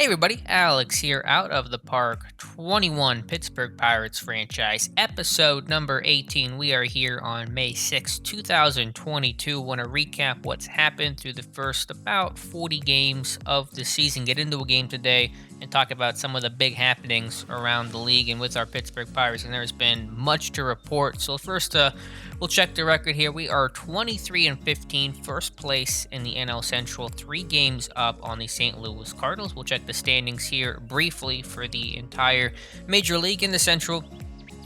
Hey everybody, Alex here out of the Park 21 Pittsburgh Pirates franchise, episode number 18. We are here on May 6, 2022. Want to recap what's happened through the first about 40 games of the season, get into a game today, and talk about some of the big happenings around the league and with our Pittsburgh Pirates. And there's been much to report. So first, we'll check the record here. We are 23-15, first place in the NL Central, 3 games up on the St. Louis Cardinals. We'll check the standings here briefly for the entire Major League in the Central.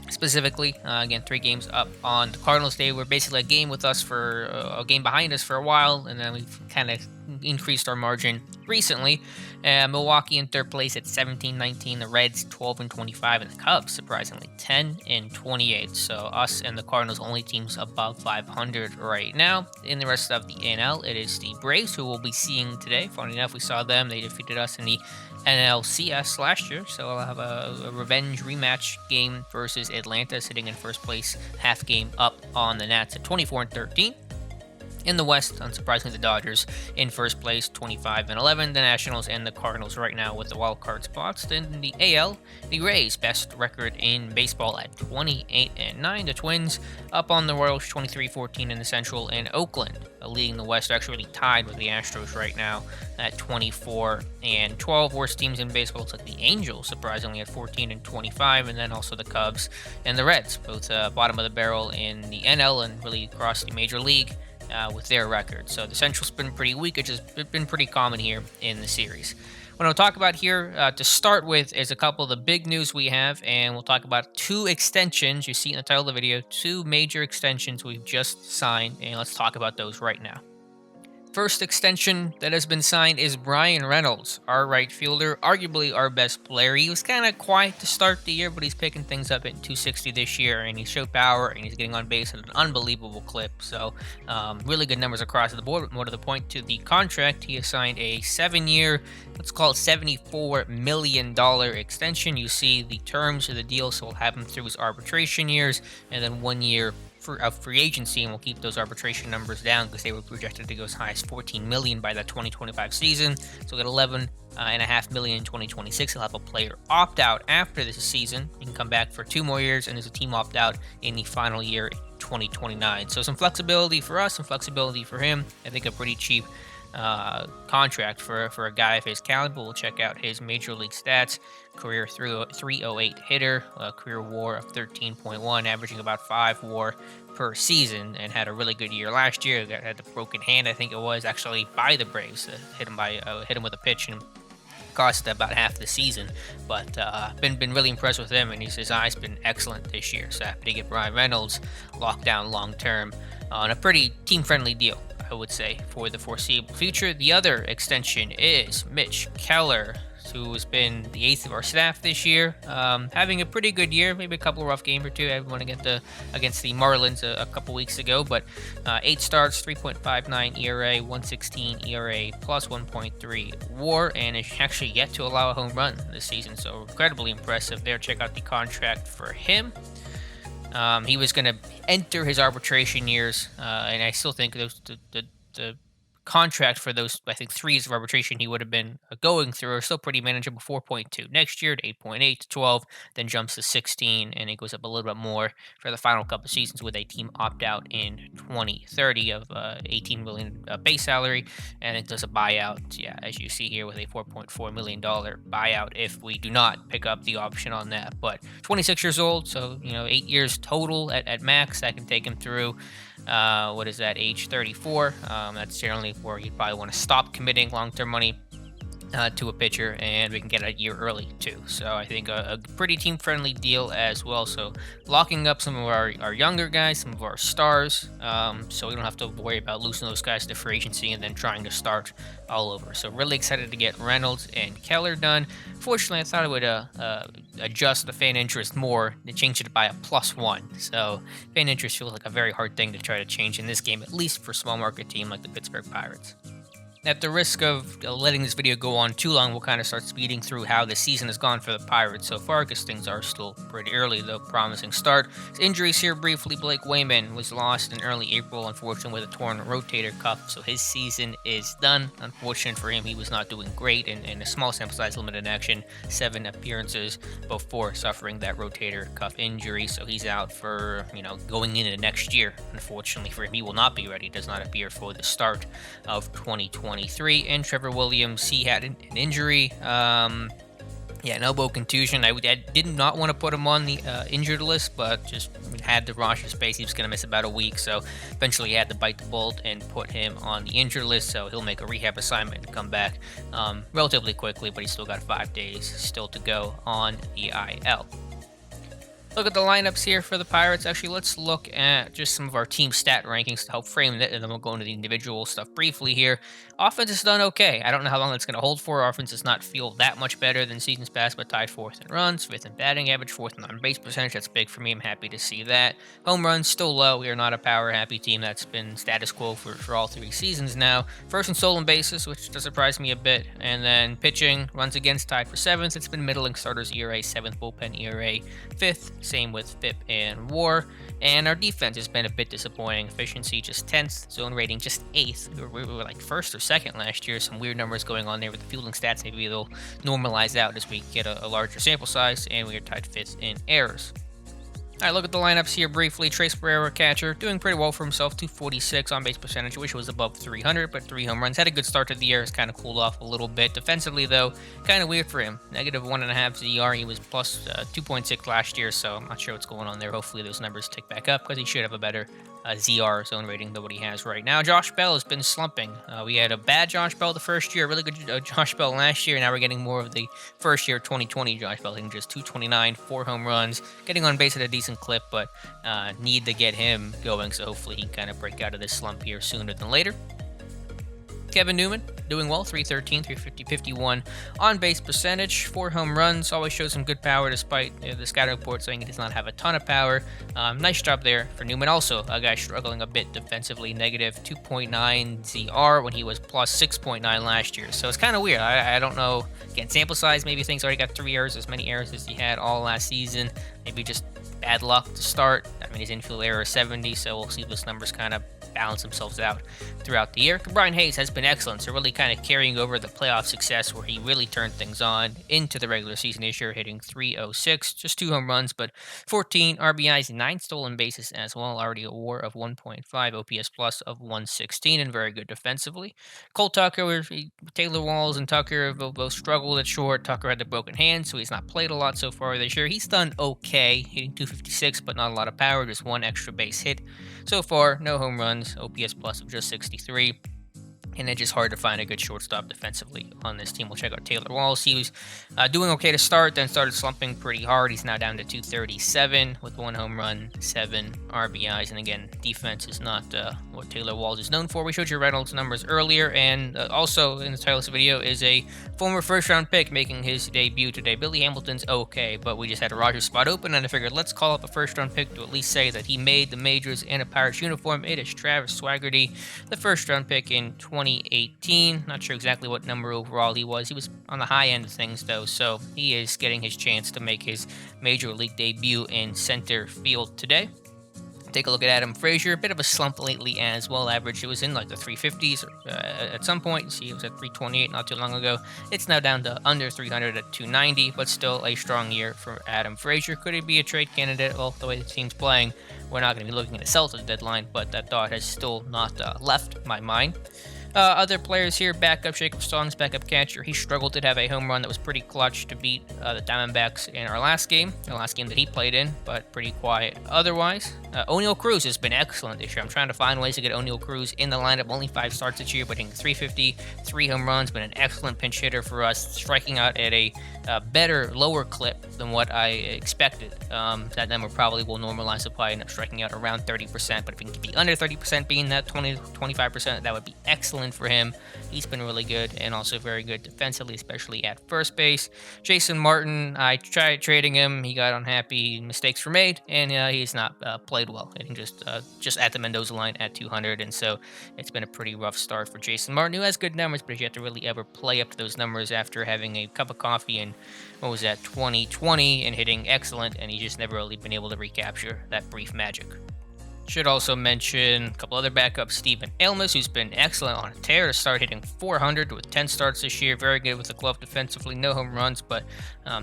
Specifically, again, 3 games up on the Cardinals. They were basically a game with us for a game behind us for a while, and then we've kind of increased our margin recently. Milwaukee in third place at 17-19, the Reds 12-25, and the Cubs surprisingly 10-28. So us and the Cardinals only teams above 500 right now. In the rest of the NL, it is the Braves who we'll be seeing today. Funny enough, we saw them. They defeated us in the NLCS last year, so I'll have a revenge rematch game versus Atlanta, sitting in first place, half game up on the Nats at 24-13. In the West, unsurprisingly, the Dodgers in first place, 25-11. The Nationals and the Cardinals right now with the wild card spots. Then in the AL, the Rays, best record in baseball at 28-9. The Twins up on the Royals, 23-14 in the Central. And Oakland leading the West, actually tied with the Astros right now at 24-12. Worst teams in baseball, it's like the Angels, surprisingly, at 14-25. And then also the Cubs and the Reds, both bottom of the barrel in the NL and really across the Major League. With their record. So the Central's been pretty weak. It's just been pretty common here in the series. What I'll talk about here to start with is a couple of the big news we have, and we'll talk about 2 extensions. You see in the title of the video, 2 major extensions we've just signed, and let's talk about those right now. First extension that has been signed is Bryan Reynolds, our right fielder, arguably our best player. He was kind of quiet to start the year, but he's picking things up at 260 this year, and he showed power, and he's getting on base at an unbelievable clip. So really good numbers across the board. More to the point, to the contract, he has signed a 7-year, let's call it $74 million extension. You see the terms of the deal, so we'll have him through his arbitration years, and then 1 year of free agency, and we'll keep those arbitration numbers down because they were projected to go as high as $14 million by that 2025 season. So we'll get $11.5 million in 2026. He'll have a player opt out after this season. He can come back for 2 more years, and there's a team opt out in the final year, 2029. So some flexibility for us, some flexibility for him. I think a pretty cheap contract for a guy of his caliber. We'll check out his major league stats. Career 308 hitter, career WAR of 13.1, averaging about 5 WAR per season, and had a really good year last year. Had the broken hand, I think it was, actually by the Braves. Hit him with a pitch and cost about half the season. But been really impressed with him, and his eye's been excellent this year. So happy to get Bryan Reynolds locked down long term on a pretty team-friendly deal, I would say, for the foreseeable future. The other extension is Mitch Keller, who has been the 8th of our staff this year, having a pretty good year, maybe a couple of rough games or 2. I won against the Marlins a couple weeks ago, but 8 starts, 3.59 ERA, 1.16 ERA, plus 1.3 WAR, and is actually yet to allow a home run this season, so incredibly impressive there. Check out the contract for him. He was going to enter his arbitration years, and I still think the contract for those, I think, 3 years of arbitration he would have been going through are still pretty manageable. 4.2 next year to 8.8 to 12, then jumps to 16, and it goes up a little bit more for the final couple of seasons with a team opt-out in 2030 of $18 million base salary, and it does a buyout, as you see here, with a $4.4 million buyout if we do not pick up the option on that. But 26 years old, so 8 years total at max. That can take him through age 34. That's generally where you'd probably want to stop committing long-term money to a pitcher, and we can get a year early too. So I think a pretty team-friendly deal as well. So locking up some of our younger guys, some of our stars, so we don't have to worry about losing those guys to free agency and then trying to start all over. So really excited to get Reynolds and Keller done. Fortunately, I thought it would adjust the fan interest more. They changed it by a +1. So fan interest feels like a very hard thing to try to change in this game, at least for a small market team like the Pittsburgh Pirates. At the risk of letting this video go on too long, we'll kind of start speeding through how the season has gone for the Pirates so far, because things are still pretty early, though promising start. Injuries here briefly. Blake Wayman was lost in early April, unfortunately, with a torn rotator cuff, so his season is done. Unfortunate for him, he was not doing great in a small sample size, limited action, 7 appearances before suffering that rotator cuff injury, so he's out for, going into next year. Unfortunately for him, he will not be ready. Does not appear for the start of 2023. And Trevor Williams, he had an injury. An elbow contusion. I did not want to put him on the injured list, but just had the roster space. He was going to miss about a week, so eventually had to bite the bullet and put him on the injured list. So he'll make a rehab assignment and come back relatively quickly, but he's still got 5 days still to go on the IL. Look at the lineups here for the Pirates. Actually, let's look at just some of our team stat rankings to help frame it, and then we'll go into the individual stuff briefly here. Offense has done okay. I don't know how long that's going to hold for. Our offense does not feel that much better than seasons past, but tied 4th in runs, 5th in batting average, 4th in on-base percentage. That's big for me. I'm happy to see that. Home runs still low. We are not a power-happy team. That's been status quo for all 3 seasons now. 1st in stolen bases, which does surprise me a bit. And then pitching, runs against, tied for 7th. It's been middling. Starters ERA, 7th bullpen ERA, 5th. Same with FIP and WAR. And our defense has been a bit disappointing. Efficiency just 10th, zone rating just 8th. We were like 1st or 2nd last year. Some weird numbers going on there with the fielding stats. Maybe they'll normalize out as we get a larger sample size. And we are tied 5th in errors. All right, look at the lineups here briefly. Trace Barrera, catcher, doing pretty well for himself. 246 on-base percentage. Wish it was above 300, but 3 home runs. Had a good start to the year. Has kind of cooled off a little bit. Defensively, though, kind of weird for him. Negative 1.5 ZR. He was plus 2.6 last year, so I'm not sure what's going on there. Hopefully those numbers tick back up, because he should have a better ZR zone rating than what he has right now. Josh Bell has been slumping. We had a bad Josh Bell the first year, really good Josh Bell last year. Now we're getting more of the first year 2020 Josh Bell, hitting just 229, 4 home runs, getting on base at a decent clip, but need to get him going, so hopefully he can kind of break out of this slump here sooner than later. Kevin Newman, doing well, 313, 350, 51 on-base percentage, 4 home runs, always shows some good power despite the scouting report saying he does not have a ton of power. Nice job there for Newman. Also, a guy struggling a bit defensively, negative 2.9 ZR when he was plus 6.9 last year. So it's kind of weird. I don't know. Again, sample size, maybe things already got 3 errors, as many errors as he had all last season. Maybe just bad luck to start. I mean, his infield error is 70, so we'll see those numbers kind of balance themselves out throughout the year. Brian Hayes has been excellent, so really kind of carrying over the playoff success where he really turned things on into the regular season this year, hitting 306, just 2 home runs, but 14 RBIs, 9 stolen bases as well, already a WAR of 1.5, OPS plus of 116, and very good defensively. Cole Tucker, Taylor Walls and Tucker both struggled at short. Tucker had the broken hand, so he's not played a lot so far this year. He's done okay, hitting 256, but not a lot of power, just 1 extra base hit. So far, no home runs, OPS plus of just 63. And it's just hard to find a good shortstop defensively on this team. We'll check out Taylor Wallace. He was doing okay to start, then started slumping pretty hard. He's now down to 237 with 1 home run, 7 RBIs. And again, defense is not what Taylor Wallace is known for. We showed you Reynolds' numbers earlier, and also in the title of this video is a former first-round pick making his debut today. Billy Hamilton's okay, but we just had a Rogers spot open, and I figured let's call up a first-round pick to at least say that he made the majors in a Pirates uniform. It is Travis Swagerty, the first-round pick in 2018. Not sure exactly what number overall he was. He was on the high end of things, though, so he is getting his chance to make his major league debut in center field today. Take a look at Adam Fraser. A bit of a slump lately as well. Average, it was in like the 350s at some point. See, it was at 328 not too long ago. It's now down to under 300 at 290, but still a strong year for Adam Fraser. Could he be a trade candidate? Well, the way the team's playing, we're not going to be looking at a sell to the deadline, but that thought has still not left my mind. Other players here, backup Jacob Stallings, backup catcher. He struggled to have a home run that was pretty clutch to beat the Diamondbacks in our last game that he played in, but pretty quiet otherwise. O'Neal Cruz has been excellent this year. I'm trying to find ways to get O'Neal Cruz in the lineup. Only 5 starts this year, but hitting 350, 3 home runs, been an excellent pinch hitter for us, striking out at a better, lower clip than what I expected. That number probably will normalize supply and striking out around 30%, but if we can be under 30%, being that 20 to 25%, that would be excellent. excellent for him. He's been really good and also very good defensively, especially at first base. Jason Martin, I tried trading him. He got unhappy. Mistakes were made, and he's not played well. Hitting just at the Mendoza line at 200, and so it's been a pretty rough start for Jason Martin, who has good numbers, but you have to really ever play up to those numbers after having a cup of coffee in, 2020 and hitting excellent, and he's just never really been able to recapture that brief magic. Should also mention a couple other backups. Steven Elmas, who's been excellent on a tear to start, hitting 400 with 10 starts this year. Very good with the glove defensively. No home runs, but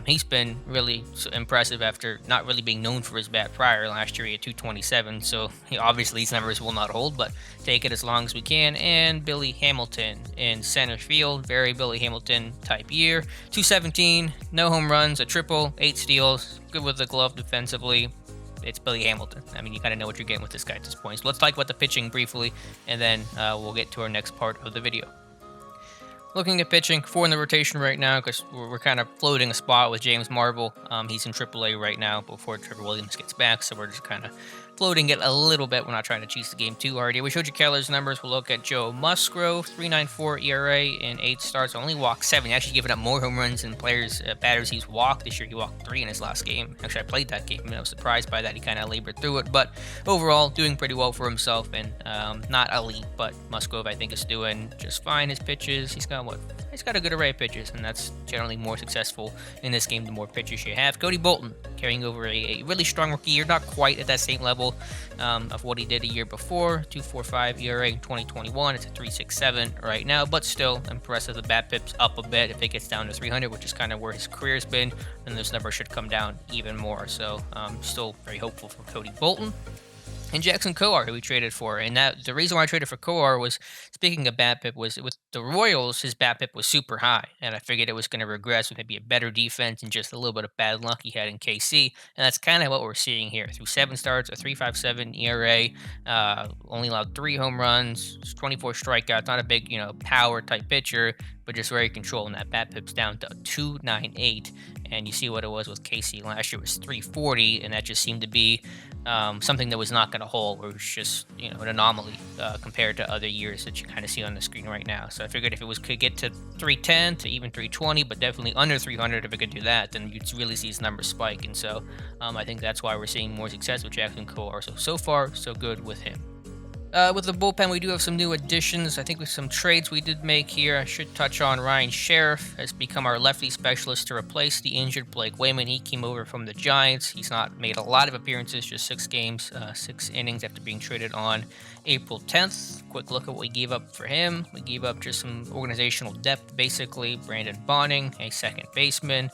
he's been really impressive after not really being known for his bat prior. Last year he had 227, so obviously these numbers will not hold, but take it as long as we can. And Billy Hamilton in center field. Very Billy Hamilton type year. 217, no home runs, a triple, 8 steals. Good with the glove defensively. It's Billy Hamilton. I mean, you kind of know what you're getting with this guy at this point. So let's talk about the pitching briefly, and then we'll get to our next part of the video. Looking at pitching, 4 in the rotation right now because we're kind of floating a spot with James Marble. He's in AAA right now before Trevor Williams gets back, so we're just kind of floating it a little bit. We're not trying to cheese the game too hard here. We showed you Keller's numbers. We'll look at Joe Musgrove, 3.94 ERA in 8 starts. Only walked 7. Actually giving up more home runs than batters he's walked this year. He walked 3 in his last game. Actually, I played that game, and I was surprised by that. He kind of labored through it, but overall, doing pretty well for himself, and not elite, but Musgrove, I think, is doing just fine. His pitches, he's got a good array of pitches, and that's generally more successful in this game the more pitches you have. Cody Bolton carrying over a really strong rookie year, not quite at that same level of what he did a year before. 2.45 ERA in 2021. It's a 3.67 right now, but still impressive. The bat pips up a bit. If it gets down to 300, which is kind of where his career's been, then those numbers should come down even more. So still very hopeful for Cody Bolton. And Jackson Kowar, who we traded for. And the reason why I traded for Kowar was, speaking of BABIP, was with the Royals, his BABIP was super high. And I figured it was going to regress with maybe a better defense and just a little bit of bad luck he had in KC. And that's kind of what we're seeing here. Through 7 starts, a 3.57 ERA, only allowed 3 home runs, 24 strikeouts, not a big, power type pitcher, but just very controlled. And that BABIP's down to 2.98. And you see what it was with KC last year was 3.40, and that just seemed to be something that was not going to hold, or it was just an anomaly compared to other years that you kind of see on the screen right now. So I figured if it could get to 310 to even 320, but definitely under 300, if it could do that, then you'd really see his numbers spike. And so I think that's why we're seeing more success with Jackson Kowar. So far, so good with him. With the bullpen, we do have some new additions. I think with some trades we did make here, I should touch on Ryan Sheriff has become our lefty specialist to replace the injured Blake Wayman. He came over from the Giants. He's not made a lot of appearances, just 6 games, 6 innings after being traded on April 10th. Quick look at what we gave up for him. We gave up just some organizational depth, basically. Brandon Bonning, a second baseman,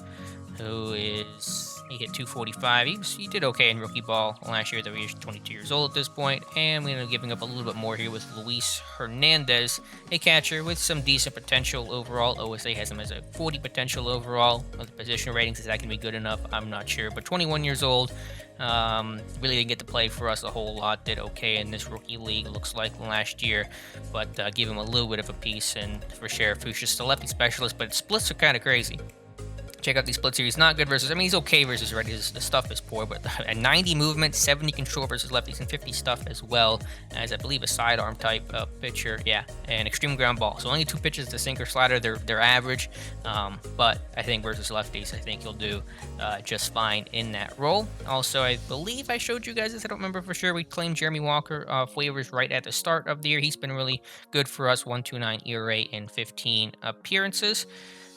he hit 245. He did okay in rookie ball last year, though he is 22 years old at this point. And we ended up giving up a little bit more here with Luis Hernandez, a catcher with some decent potential overall. OSA has him as a 40 potential overall. The position ratings, is that going to be good enough? I'm not sure. But 21 years old, really didn't get to play for us a whole lot. Did okay in this rookie league, looks like last year. But give him a little bit of a piece. And for Sheriff, who's just a lefty specialist, but splits are kind of crazy. Check out these splits here. He's not good versus, he's okay versus righties. The stuff is poor, but a 90 movement, 70 control versus lefties, and 50 stuff as well as, I believe, a sidearm type pitcher. Yeah, and extreme ground ball. So only 2 pitches to sinker slider. They're average, but I think versus lefties, I think he'll do just fine in that role. Also, I believe I showed you guys this. I don't remember for sure. We claimed Jeremy Walker off waivers right at the start of the year. He's been really good for us. 1.29 ERA in 15 appearances.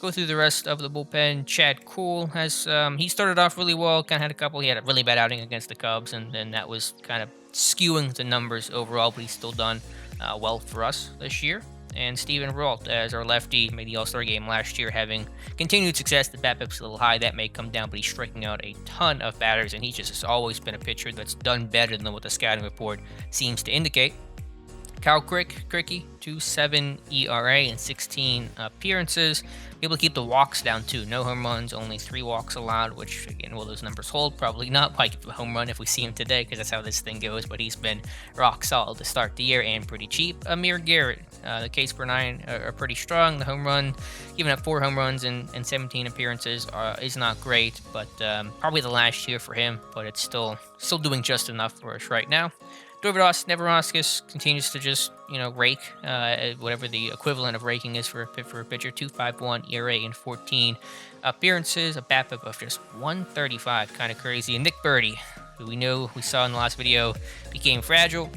Go through the rest of the bullpen. Chad Kuhl has he started off really well. Kind of had a couple. He had a really bad outing against the Cubs, and then that was kind of skewing the numbers overall. But he's still done well for us this year. And Steven Rolt as our lefty, made the All-Star game last year, having continued success. The BABIP's a little high. That may come down, but he's striking out a ton of batters, and he just has always been a pitcher that's done better than what the scouting report seems to indicate. Kyle Cricky, 2.7 ERA in 16 appearances. Able to keep the walks down too. No home runs, only 3 walks allowed, which, again, will those numbers hold? Probably not. Probably give a home run if we see him today, because that's how this thing goes. But he's been rock solid to start the year and pretty cheap. Amir Garrett, the Ks per 9 are pretty strong. The home run, giving up 4 home runs in 17 appearances is not great, but probably the last year for him. But it's still doing just enough for us right now. Neverauskas continues to just, rake whatever the equivalent of raking is for a pitcher. 2.51 ERA in 14 appearances, a BABIP of just 135, kind of crazy. And Nick Birdie, who we saw in the last video, became fragile.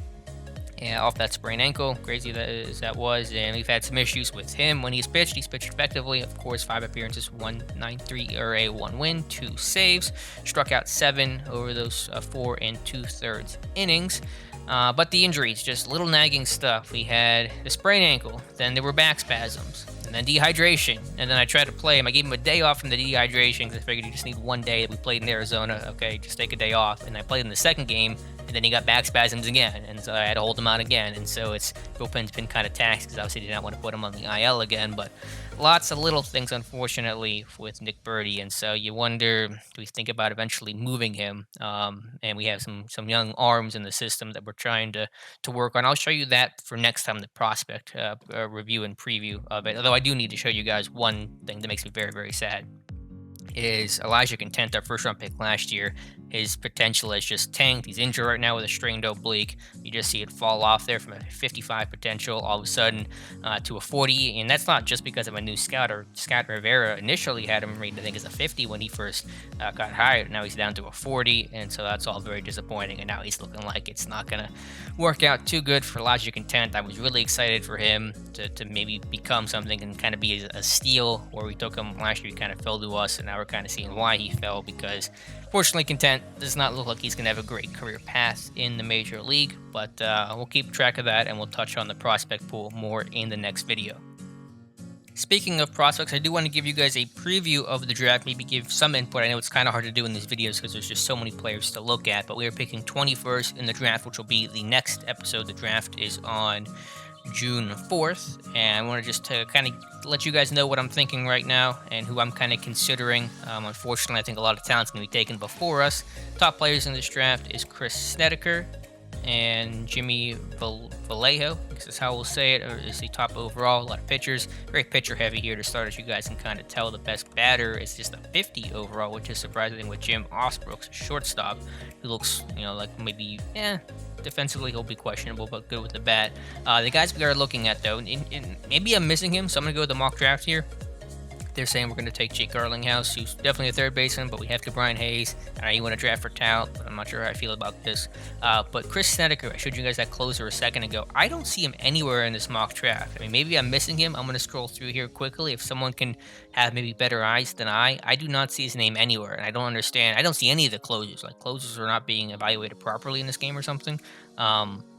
Yeah, off that sprained ankle, crazy that was, and we've had some issues with him when he's pitched. He's pitched effectively, of course, 5 appearances, 1.93 ERA, 1 win, 2 saves, struck out 7 over those 4 and 2/3 innings. But the injuries, just little nagging stuff. We had the sprained ankle, then there were back spasms, and then dehydration. And then I tried to play him. I gave him a day off from the dehydration because I figured you just need one day. We played in Arizona. Okay, just take a day off. And I played in the second game, and then he got back spasms again. And so I had to hold him out again. And so it's bullpen's been kind of taxed because obviously did not want to put him on the IL again. But lots of little things, unfortunately, with Nick Birdie. And so you wonder, do we think about eventually moving him? And we have some young arms in the system that we're trying to work on. I'll show you that for next time, the prospect review and preview of it. Although I do need to show you guys one thing that makes me very, very sad. Is Elijah Content, our first round pick last year. His potential has just tanked. He's injured right now with a strained oblique. You just see it fall off there from a 55 potential all of a sudden to a 40. And that's not just because of a new scout. Or Scott Rivera initially had him rated, I think, as a 50 when he first got hired. Now he's down to a 40. And so that's all very disappointing. And now he's looking like it's not going to work out too good for Elijah Content. I was really excited for him to maybe become something and kind of be a steal where we took him last year. He kind of fell to us, and now we're kind of seeing why he fell, because fortunately Content does not look like he's going to have a great career path in the major league, but we'll keep track of that, and we'll touch on the prospect pool more in the next video. Speaking of prospects, I do want to give you guys a preview of the draft, maybe give some input. I know it's kind of hard to do in these videos because there's just so many players to look at, but we are picking 21st in the draft, which will be the next episode. The draft is on June 4th, and I want to just kind of let you guys know what I'm thinking right now and who I'm kind of considering. Unfortunately, I think a lot of talent's going to be taken before us. Top players in this draft is Chris Snedeker and Jimmy Vallejo. This is how we'll say it. Is the top overall. A lot of pitchers. Very pitcher heavy here to start, as you guys can kind of tell. The best batter is just a 50 overall, which is surprising, with Jim Osbrooks, shortstop, who looks, like maybe, defensively he'll be questionable, but good with the bat. The guys we are looking at, though, and maybe I'm missing him, so I'm going to go with the mock draft here. They're saying we're going to take Jake Garlinghouse, who's definitely a third baseman, but we have Brian Hayes. I know you want to draft for talent, but I'm not sure how I feel about this. But Chris Snedeker, I showed you guys that closer a second ago. I don't see him anywhere in this mock draft. I mean, maybe I'm missing him. I'm going to scroll through here quickly. If someone can have maybe better eyes than I do not see his name anywhere, and I don't understand. I don't see any of the closers. Like, closers are not being evaluated properly in this game or something.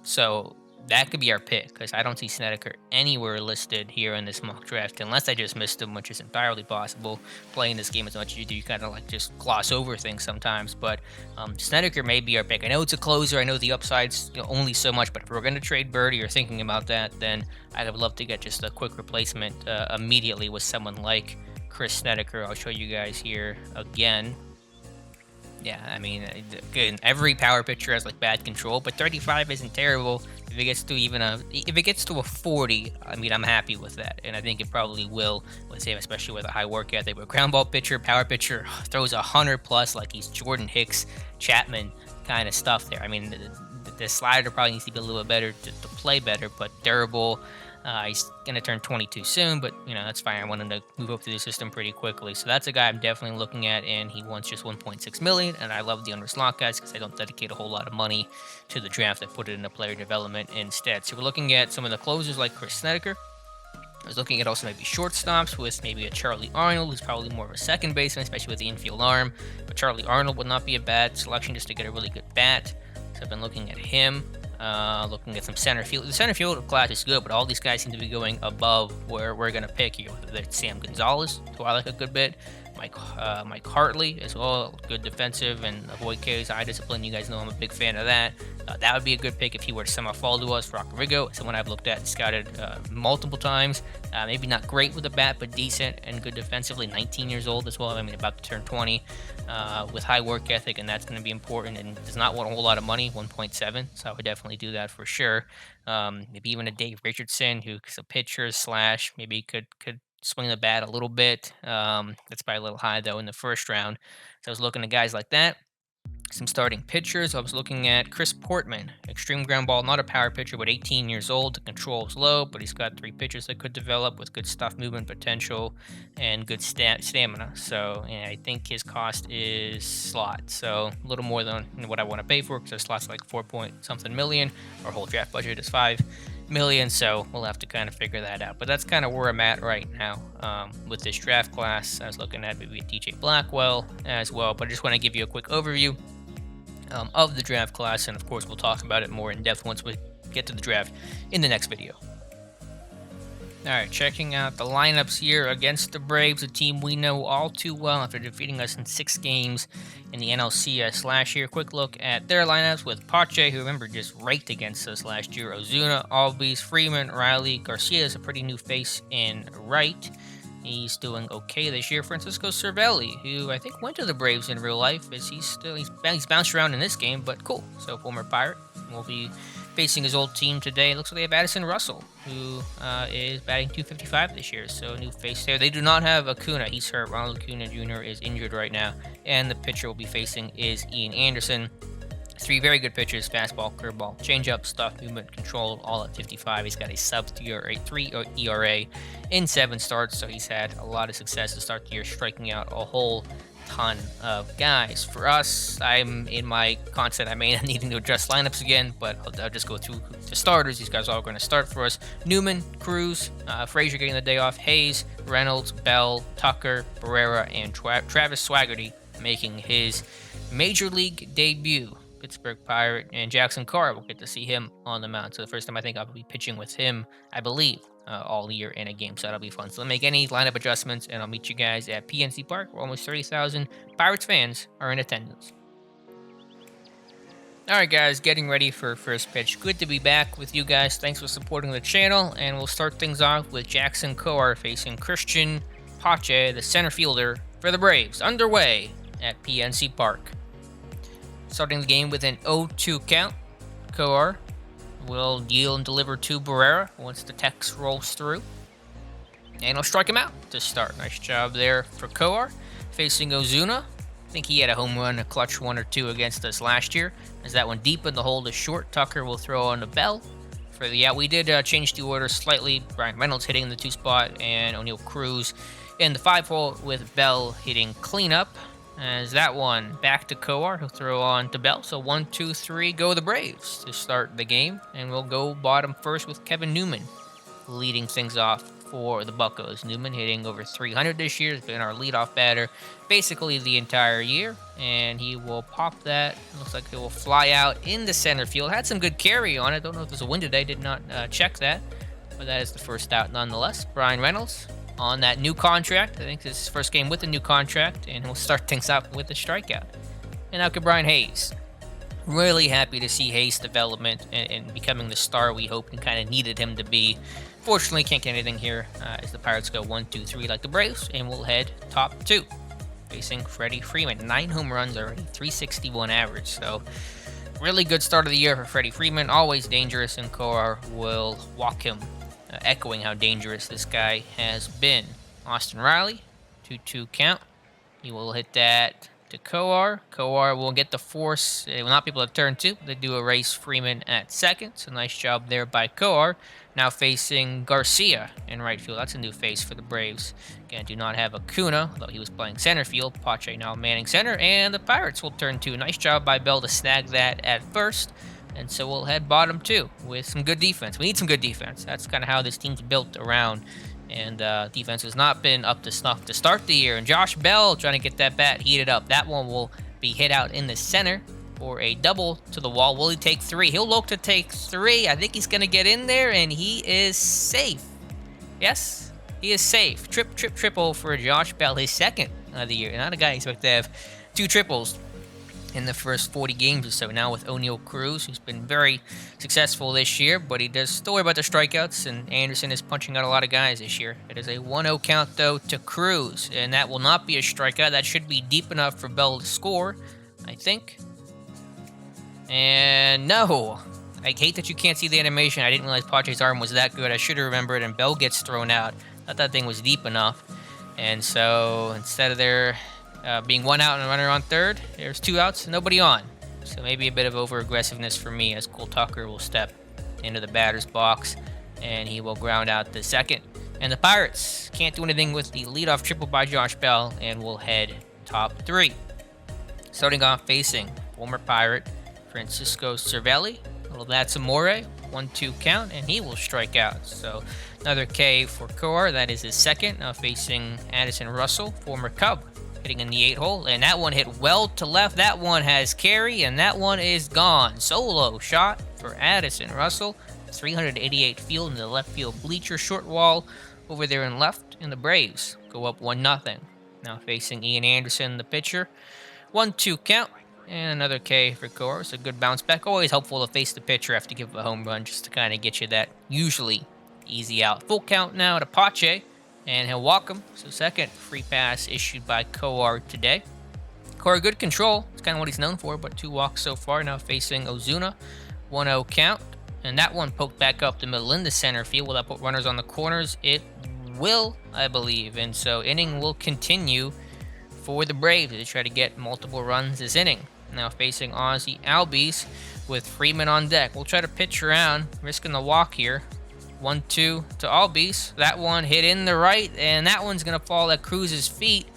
So that could be our pick, because I don't see Snedeker anywhere listed here in this mock draft, unless I just missed him, which is entirely possible. Playing this game as much as you do, you kind of like just gloss over things sometimes. But Snedeker may be our pick. I know it's a closer. I know the upside's only so much, but if we're going to trade Birdie or thinking about that, then I would love to get just a quick replacement immediately with someone like Chris Snedeker. I'll show you guys here again. Yeah, I mean, good. Every power pitcher has like bad control, but 35 isn't terrible. If it gets to a 40, I mean, I'm happy with that, and I think it probably will with him, especially with a high work ethic. But ground ball pitcher, power pitcher, throws 100 plus like he's Jordan Hicks, Chapman kind of stuff there. I mean, the slider probably needs to be a little bit better to play better, but durable. He's going to turn 22 soon, but, that's fine. I want him to move up through the system pretty quickly. So that's a guy I'm definitely looking at, and he wants just $1.6 million, and I love the unrestricted guys because they don't dedicate a whole lot of money to the draft. They put it into player development instead. So we're looking at some of the closers like Chris Snedeker. I was looking at also maybe shortstops with maybe a Charlie Arnold, who's probably more of a second baseman, especially with the infield arm. But Charlie Arnold would not be a bad selection just to get a really good bat. So I've been looking at him. Looking at some center field. The center field class is good, but all these guys seem to be going above where we're going to pick here. Whether it's Sam Gonzalez, who I like a good bit, Mike Hartley as well, good defensive and avoid K's eye discipline. You guys know I'm a big fan of that. That would be a good pick if he were to somehow fall to us. Rock Rigo, someone I've looked at and scouted multiple times. Maybe not great with a bat, but decent and good defensively. 19 years old as well. I mean, about to turn 20 with high work ethic, and that's going to be important. And does not want a whole lot of money, 1.7. So I would definitely do that for sure. Maybe even a Dave Richardson, who's a pitcher slash maybe could swing the bat a little bit. That's probably a little high though in the first round. So I was looking at guys like that. Some starting pitchers, I was looking at Chris Portman, extreme ground ball, not a power pitcher, but 18 years old. The control is low, but he's got 3 pitches that could develop with good stuff movement potential and good stamina. So yeah, I think his cost is slot, so a little more than what I want to pay for, because slot's like 4 point something million. Our whole draft budget is 5 million, so we'll have to kind of figure that out. But that's kind of where I'm at right now with this draft class. I was looking at maybe DJ Blackwell as well, but I just want to give you a quick overview of the draft class, and of course we'll talk about it more in depth once we get to the draft in the next video. Alright, checking out the lineups here against the Braves, a team we know all too well after defeating us in 6 games in the NLCS last year. Quick look at their lineups with Pache, who remember just raked against us last year, Ozuna, Albies, Freeman, Riley, Garcia is a pretty new face in right. He's doing okay this year. Francisco Cervelli, who I think went to the Braves in real life, as he's bounced around in this game, but cool. So former Pirate will be facing his old team today. It looks like they have Addison Russell, who is batting .255 this year, so a new face there. They do not have Acuna. He's hurt. Ronald Acuna Jr. is injured right now, and the pitcher will be facing is Ian Anderson. 3 very good pitches: fastball, curveball, changeup, stuff, movement, control, all at 55. He's got a sub-3 ERA in 7 starts, so he's had a lot of success to start the year, striking out a whole ton of guys. For us, I'm in my content, I may not needing to adjust lineups again, but I'll just go through the starters. These guys are all going to start for us: Newman, Cruz, Fraser getting the day off, Hayes, Reynolds, Bell, Tucker, Barrera, and Travis Swagerty making his major league debut. Pittsburgh Pirate, and Jackson Carr, we'll get to see him on the mound. So the first time I think I'll be pitching with him, I believe, all year in a game, so that'll be fun. So I'll make any lineup adjustments, and I'll meet you guys at PNC Park, where almost 30,000 Pirates fans are in attendance. Alright guys, getting ready for first pitch. Good to be back with you guys. Thanks for supporting the channel, and we'll start things off with Jackson Carr facing Christian Pache, the center fielder for the Braves, underway at PNC Park. Starting the game with an 0-2 count, Carr will yield and deliver to Barrera once the text rolls through, and he'll strike him out to start. Nice job there for Carr. Facing Ozuna, I think he had a home run, a clutch 1 or 2 against us last year. As that one deep in the hole is short, Tucker will throw on the Bell for the out. We did change the order slightly. Brian Reynolds hitting the 2 spot, and O'Neill Cruz in the 5 hole with Bell hitting cleanup. As that one back to Carr, he'll throw on to Bell. So 1, 2, 3, go the Braves to start the game. And we'll go bottom first with Kevin Newman leading things off for the Buccos. Newman hitting over 300 this year. Has been our leadoff batter basically the entire year. And he will pop that. Looks like it will fly out in the center field. Had some good carry on it. Don't know if there's a win today. Did not check that. But that is the first out nonetheless. Brian Reynolds on that new contract. I think this is his first game with the new contract, and we'll start things up with a strikeout. And now to Brian Hayes. Really happy to see Hayes' development and becoming the star we hoped and kind of needed him to be. Fortunately, can't get anything here as the Pirates go 1, 2, 3 like the Braves, and we'll head top 2. Facing Freddie Freeman. 9 home runs already, 361 average. So really good start of the year for Freddie Freeman. Always dangerous, and Carr will walk him, echoing how dangerous this guy has been. Austin Riley, 2-2 count. He will hit that to Carr. Carr will get the force. It will not be able to turn 2. They do erase Freeman at second. So nice job there by Carr. Now facing Garcia in right field. That's a new face for the Braves. Again, do not have Acuna, though he was playing center field. Pache now manning center, and the Pirates will turn 2. Nice job by Bell to snag that at first. And so we'll head bottom 2 with some good defense. We need some good defense. That's kind of how this team's built around. And defense has not been up to snuff to start the year. And Josh Bell trying to get that bat heated up. That one will be hit out in the center for a double to the wall. Will he take 3? He'll look to take 3. I think he's going to get in there, and he is safe. Yes, he is safe. Triple for Josh Bell, his second of the year. Not a guy you expect to have 2 triples in the first 40 games or so. Now with O'Neill Cruz, who's been very successful this year, but he does still worry about the strikeouts, and Anderson is punching out a lot of guys this year. It is a 1-0 count, though, to Cruz, and that will not be a strikeout. That should be deep enough for Bell to score, I think. And no, I hate that you can't see the animation. I didn't realize Pache's arm was that good. I should have remembered, and Bell gets thrown out. Thought that thing was deep enough. And so instead of there being one out and a runner on third. There's 2 outs, nobody on. So maybe a bit of over-aggressiveness for me as Cole Tucker will step into the batter's box, and he will ground out the second. And the Pirates can't do anything with the leadoff triple by Josh Bell, and will head top 3. Starting off facing former Pirate Francisco Cervelli. Well, that's Amore. 1-2 count, and he will strike out. So another K for Coar. That is his second. Now facing Addison Russell, former Cub, hitting in the 8 hole, and that one hit well to left. That one has carry, and that one is gone. Solo shot for Addison Russell. 388 field in the left field bleacher, short wall over there in left, and the Braves go up 1-0. Now facing Ian Anderson, the pitcher. 1-2 count, and another K for Coar. It's a good bounce back. Always helpful to face the pitcher after give a home run, just to kind of get you that usually easy out. Full count now to Pache, and he'll walk him. So second free pass issued by Coar today. Coar, good control. It's kind of what he's known for, but 2 walks so far. Now facing Ozuna. 1-0 count. And that one poked back up the middle in the center field. Will that put runners on the corners? It will, I believe. And so inning will continue for the Braves to try to get multiple runs this inning. Now facing Ozzy Albies with Freeman on deck. We'll try to pitch around, risking the walk here. 1-2 to Albies. That one hit in the right, and that one's going to fall at Cruz's feet.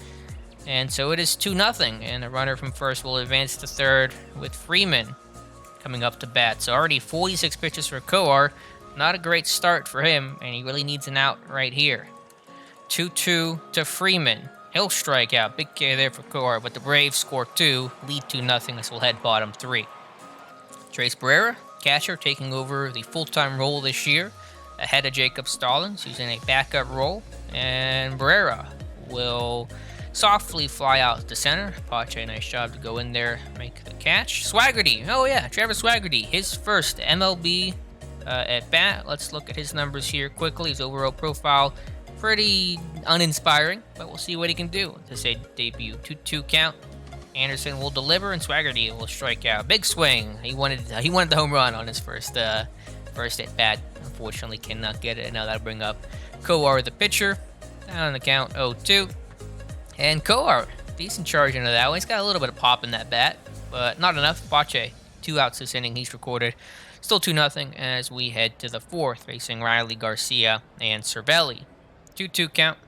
And so it is 2-0, and the runner from first will advance to third with Freeman coming up to bat. So already 46 pitches for Coar. Not a great start for him, and he really needs an out right here. 2-2 to Freeman. He'll strike out. Big K there for Coar, but the Braves score 2, lead 2-0. This will head bottom 3. Trace Barrera, catcher, taking over the full-time role this year, ahead of Jacob Stallings, who's in a backup role. And Barrera will softly fly out to center. Pache, nice job to go in there, make the catch. Swagerty, oh yeah, Trevor Swagerty, his first MLB at bat. Let's look at his numbers here quickly. His overall profile, pretty uninspiring, but we'll see what he can do to say debut. 2-2 count. Anderson will deliver, and Swagerty will strike out. Big swing. He wanted the home run on his first at bat. Unfortunately, cannot get it. And now that'll bring up Coar, the pitcher. On the count, 0-2. And Coar, decent charge into that one. He's got a little bit of pop in that bat, but not enough. Pache, 2 outs this inning. He's recorded. Still 2-0 as we head to the 4th, facing Riley Garcia and Cervelli. 2-2 count.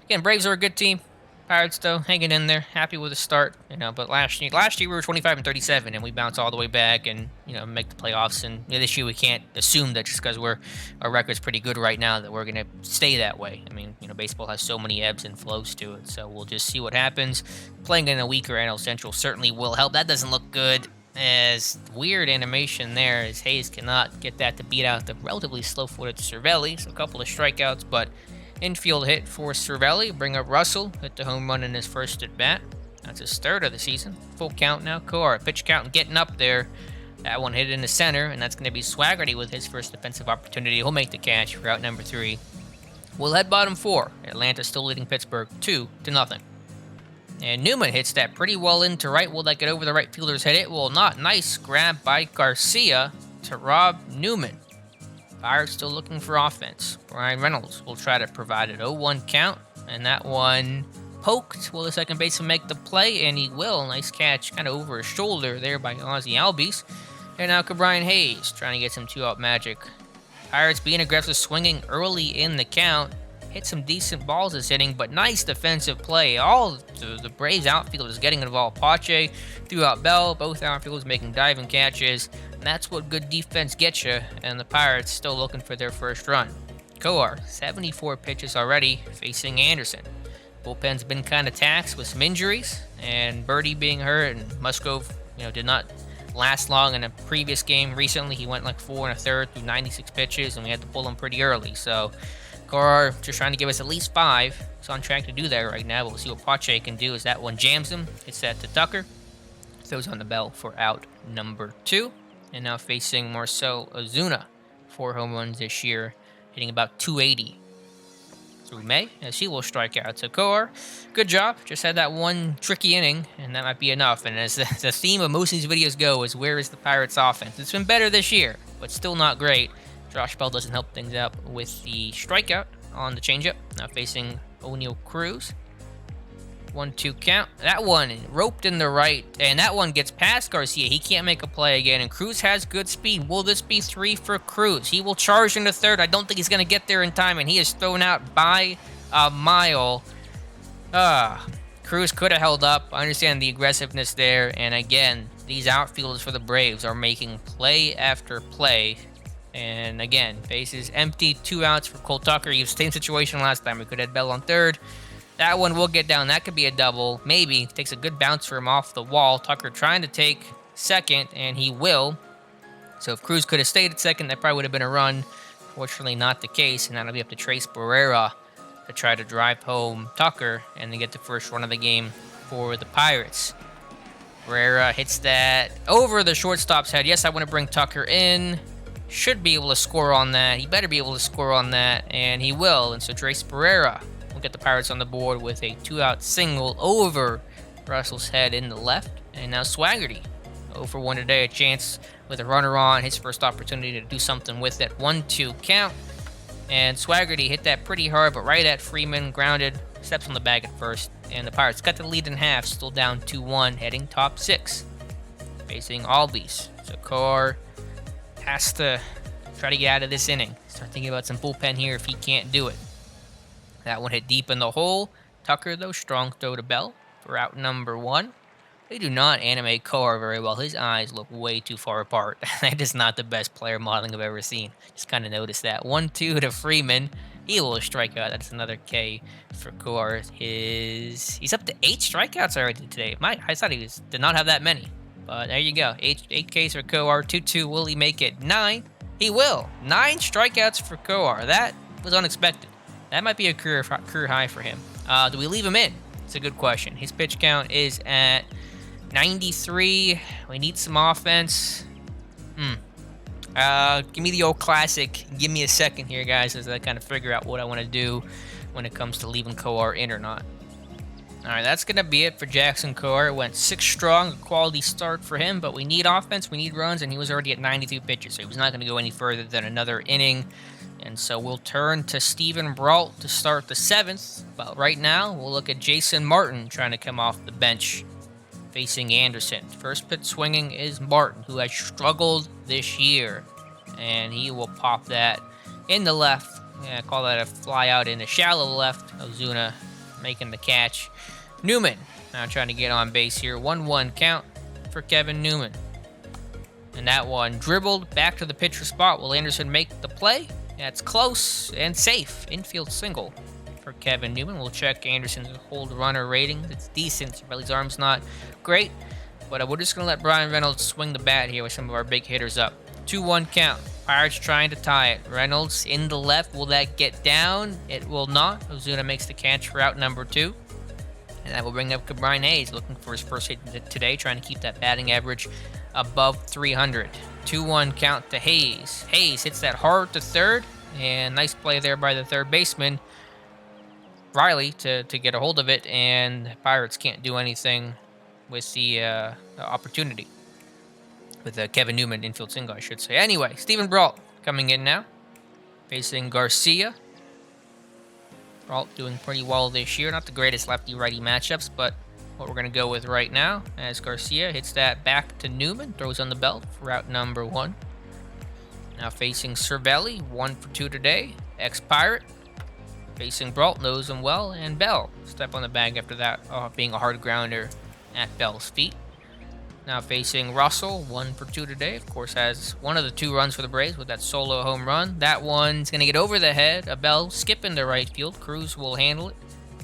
Again, Braves are a good team. Pirates, though, hanging in there, happy with the start, but last year we were 25-37, and we bounced all the way back and, make the playoffs. And this year we can't assume that just because our record's pretty good right now that we're going to stay that way. I mean, baseball has so many ebbs and flows to it, so we'll just see what happens. Playing in a weaker NL Central certainly will help. That doesn't look good, as weird animation there, as Hayes cannot get that to beat out the relatively slow-footed Cervelli. So a couple of strikeouts, but infield hit for Cervelli. Bring up Russell, hit the home run in his first at bat. That's his 3rd of the season. Full count now. Coar, pitch count getting up there. That one hit in the center, and that's going to be Swagerty with his first defensive opportunity. He'll make the catch for out number 3. We'll head bottom 4. Atlanta still leading Pittsburgh 2-0. And Newman hits that pretty well into right. Will that get over the right fielder's head? It will not. Nice grab by Garcia to rob Newman. Pirates still looking for offense. Brian Reynolds will try to provide it. 0-1 count, and that one poked. Will the second baseman make the play? And he will. Nice catch, kind of over his shoulder there by Ozzy Albies. And now Brian Hayes trying to get some 2-out magic. Pirates being aggressive, swinging early in the count. Hit some decent balls this inning, but nice defensive play. All the Braves outfield is getting involved. Pache threw out Bell. Both outfielders making diving catches. And that's what good defense gets you. And the Pirates still looking for their first run. Coar, 74 pitches already, facing Anderson. Bullpen's been kind of taxed with some injuries, and Birdie being hurt, and Musgrove, did not last long in a previous game recently. He went like 4 1/3 through 96 pitches, and we had to pull him pretty early. So Coar just trying to give us at least 5. He's on track to do that right now, but we'll see what Pache can do as that one jams him. Hits that to Tucker. Throws on the bell for out number 2. And now facing Marcell Ozuna. 4 home runs this year, hitting about 280 through May, as he will strike out. So Coar, good job. Just had that one tricky inning, and that might be enough. And as the theme of most of these videos go is, where is the Pirates offense? It's been better this year, but still not great. Josh Bell doesn't help things out with the strikeout on the changeup. Now facing O'Neal Cruz. 1-2 count. That one roped in the right, and that one gets past Garcia. He can't make a play again, and Cruz has good speed. Will this be 3 for Cruz? He will charge into third. I don't think he's going to get there in time, and he is thrown out by a mile. Cruz could have held up. I understand the aggressiveness there, and again, these outfielders for the Braves are making play after play. And again, bases empty, 2 outs for Cole Tucker. He was the same situation last time. We could have Bell on third. That one will get down. That could be a double. Maybe. Takes a good bounce for him off the wall. Tucker trying to take second, and he will. So if Cruz could have stayed at second, that probably would have been a run. Fortunately, not the case, and that'll be up to Trace Barrera to try to drive home Tucker and then get the first run of the game for the Pirates. Barrera hits that over the shortstop's head. Yes, I want to bring Tucker in. Should be able to score on that. He better be able to score on that, and he will. And so Trace Barrera will get the Pirates on the board with a 2-out single over Russell's head in the left. And now Swagerty, 0 for 1 today, a chance with a runner on, his first opportunity to do something with that 1-2 count. And Swagerty hit that pretty hard, but right at Freeman, grounded, steps on the bag at first. And the Pirates got the lead in half, still down 2-1, heading top 6. Facing Albies. So Carr has to try to get out of this inning. Start thinking about some bullpen here if he can't do it. That one hit deep in the hole. Tucker, though, strong throw to Bell for out number 1. They do not animate Carr very well. His eyes look way too far apart. That is not the best player modeling I've ever seen. Just kind of noticed that. 1-2 to Freeman. He will strike out. That's another K for Carr. He's up to 8 strikeouts already today. I thought he did not have that many. But there you go. 8 Ks for Coar. 2-2. Will he make it 9? He will. 9 strikeouts for Coar. That was unexpected. That might be a career high for him. Do we leave him in? It's a good question. His pitch count is at 93. We need some offense. Give me the old classic. Give me a second here, guys, as I kind of figure out what I want to do when it comes to leaving Coar in or not. All right, that's going to be it for Jackson Coar. It went 6 strong, a quality start for him, but we need offense, we need runs, and he was already at 92 pitches, so he was not going to go any further than another inning. And so we'll turn to Steven Brault to start the 7th, but right now we'll look at Jason Martin trying to come off the bench facing Anderson. First pitch swinging is Martin, who has struggled this year, and he will pop that in the left. Yeah, call that a fly out in the shallow left. Ozuna making the catch. Newman now trying to get on base here. 1-1 count for Kevin Newman. And that one dribbled back to the pitcher spot. Will Anderson make the play? That's close and safe. Infield single for Kevin Newman. We'll check Anderson's hold runner rating. It's decent. Belly's arm's not great. But we're just going to let Brian Reynolds swing the bat here with some of our big hitters up. 2-1 count. Pirates trying to tie it. Reynolds in the left. Will that get down? It will not. Ozuna makes the catch for out number 2. And that will bring up Brian Hayes, looking for his first hit today, trying to keep that batting average above 300. 2-1 count to Hayes. Hayes hits that hard to third, and nice play there by the third baseman, Riley, to get a hold of it, and the Pirates can't do anything with the opportunity. With Kevin Newman, infield single, I should say. Anyway, Steven Brault coming in now, facing Garcia. Brault doing pretty well this year. Not the greatest lefty-righty matchups, but what we're going to go with right now as Garcia hits that back to Newman, throws on the belt for out number 1. Now facing Cervelli, 1 for 2 today. Ex-Pirate. Facing Brault, knows him well, and Bell. Step on the bag after that, being a hard grounder at Bell's feet. Now facing Russell, 1 for 2 today. Of course, has one of the 2 runs for the Braves with that solo home run. That one's going to get over the head. A Bell skipping to right field. Cruz will handle it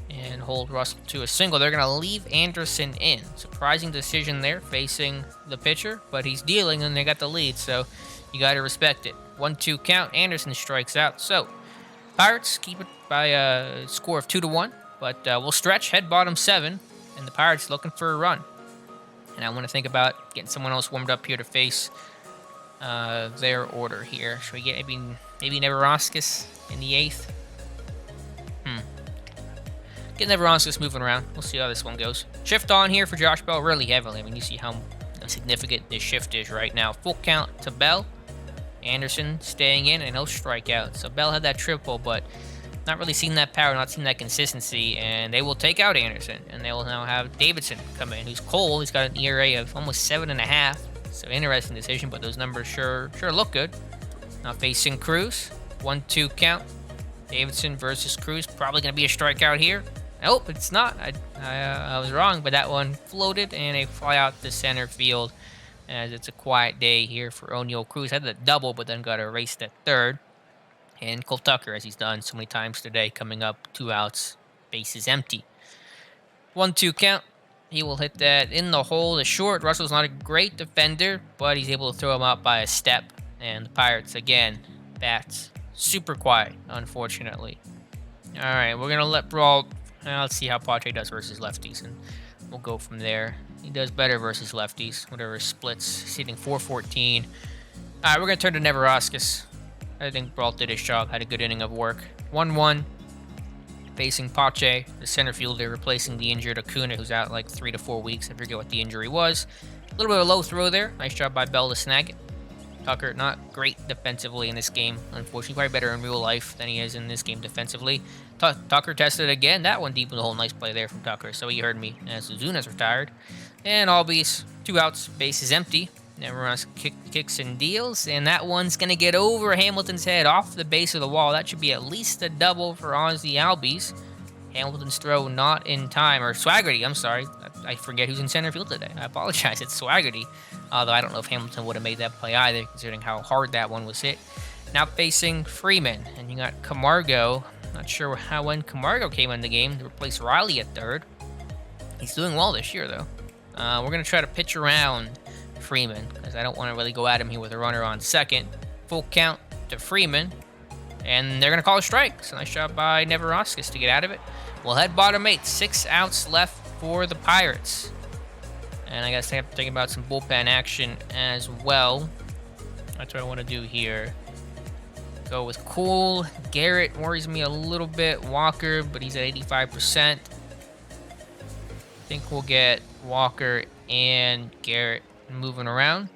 and hold Russell to a single. They're going to leave Anderson in. Surprising decision there facing the pitcher, but he's dealing and they got the lead, so you got to respect it. 1-2 count. Anderson strikes out. So Pirates keep it by a score of 2-1, but we'll stretch head bottom 7, and the Pirates looking for a run. And I want to think about getting someone else warmed up here to face their order here. Should we get maybe Neverauskas in the 8th? Get Neverauskas moving around. We'll see how this one goes. Shift on here for Josh Bell really heavily. I mean, you see how significant this shift is right now. Full count to Bell. Anderson staying in, and he'll strike out. So Bell had that triple, but not really seen that power, not seen that consistency, and they will take out Anderson, and they will now have Davidson come in, who's cold. He's got an ERA of almost 7.5, so interesting decision, but those numbers sure look good. Now facing Cruz, 1-2 count. Davidson versus Cruz, probably going to be a strikeout here. Nope, it's not. I was wrong, but that one floated, and a fly out to center field, as it's a quiet day here for Oneil Cruz. Had the double, but then got erased at third. And Cole Tucker, as he's done so many times today, coming up 2 outs, bases empty. 1-2 count. He will hit that in the hole, the short. Russell's not a great defender, but he's able to throw him out by a step. And the Pirates, again, bats super quiet, unfortunately. All right, we're going to let Brawl. Let's see how Pache does versus lefties, and we'll go from there. He does better versus lefties, whatever splits. He's hitting .414. All right, we're going to turn to Neverauskas. I think Brault did his job, had a good inning of work. 1-1, facing Pache, the center fielder, replacing the injured Acuna, who's out like 3 to 4 weeks. I forget what the injury was. A little bit of a low throw there. Nice job by Bell to snag it. Tucker, not great defensively in this game. Unfortunately, probably better in real life than he is in this game defensively. Tucker tested again. That one deep in the hole. Nice play there from Tucker. So he heard me as Zuzuna's retired. And Albies, 2 outs, bases empty. Everyone's kicks and deals, and that one's going to get over Hamilton's head off the base of the wall. That should be at least a double for Ozzy Albies. Hamilton's throw not in time, or Swagerty, I'm sorry. I forget who's in center field today. I apologize, it's Swagerty. Although I don't know if Hamilton would have made that play either, considering how hard that one was hit. Now facing Freeman, and you got Camargo. Not sure when Camargo came in the game to replace Riley at third. He's doing well this year, though. We're going to try to pitch around Freeman, because I don't want to really go at him here with a runner on second. Full count to Freeman, and they're going to call a strike. So nice job by Neverauskas to get out of it. We'll head bottom 8, 6 outs left for the Pirates. And I guess I have to think about some bullpen action as well. That's what I want to do here. Go with Cole. Garrett worries me a little bit. Walker, but he's at 85%. I think we'll get Walker and Garrett moving around,